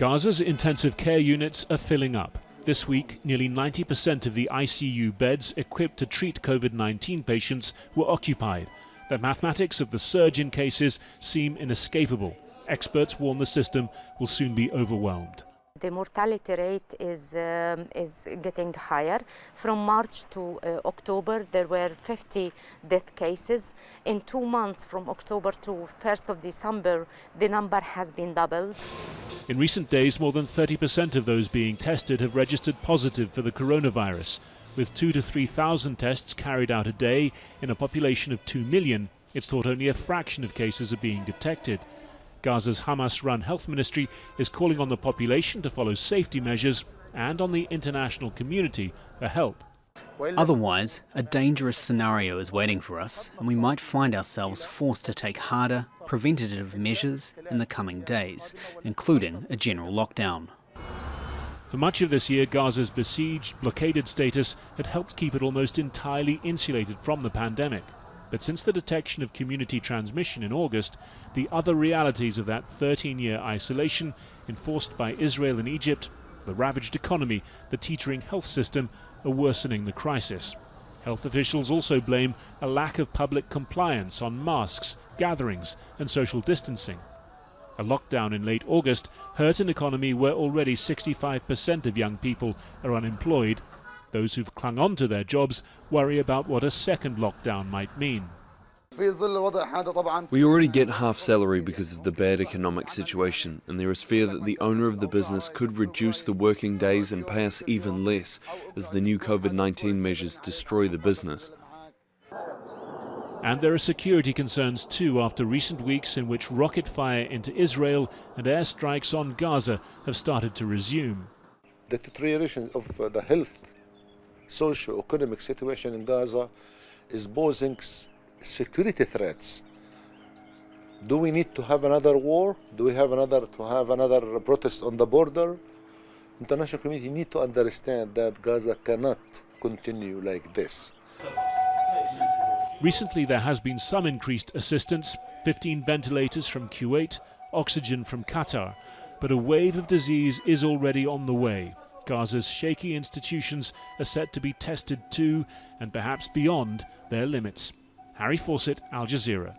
Gaza's intensive care units are filling up. This week, nearly 90% of the ICU beds equipped to treat COVID-19 patients were occupied. The mathematics of the surge in cases seem inescapable. Experts warn the system will soon be overwhelmed. The mortality rate is getting higher. From March to October, there were 50 death cases. In 2 months, from October to 1st of December, the number has been doubled. In recent days, more than 30% of those being tested have registered positive for the coronavirus. With 2,000 to 3,000 tests carried out a day in a population of 2 million, it's thought only a fraction of cases are being detected. Gaza's Hamas-run health ministry is calling on the population to follow safety measures and on the international community for help. Otherwise, a dangerous scenario is waiting for us, and we might find ourselves forced to take harder, preventative measures in the coming days, including a general lockdown. For much of this year, Gaza's besieged, blockaded status had helped keep it almost entirely insulated from the pandemic. But since the detection of community transmission in August, the other realities of that 13-year isolation, enforced by Israel and Egypt, the ravaged economy, the teetering health system, are worsening the crisis. Health officials also blame a lack of public compliance on masks, gatherings and social distancing. A lockdown in late August hurt an economy where already 65% of young people are unemployed. Those who've clung on to their jobs worry about what a second lockdown might mean. We already get half salary because of the bad economic situation, and there is fear that the owner of the business could reduce the working days and pay us even less as the new COVID-19 measures destroy the business. And there are security concerns too after recent weeks in which rocket fire into Israel and airstrikes on Gaza have started to resume. The deterioration of the health, socio-economic situation in Gaza is posing security threats. Do we need to have another war? Do we have another protest on the border? International community need to understand that Gaza cannot continue like this. Recently there has been some increased assistance, 15 ventilators from Kuwait, oxygen from Qatar, but a wave of disease is already on the way. Gaza's shaky institutions are set to be tested to and perhaps beyond their limits. Harry Fawcett, Al Jazeera.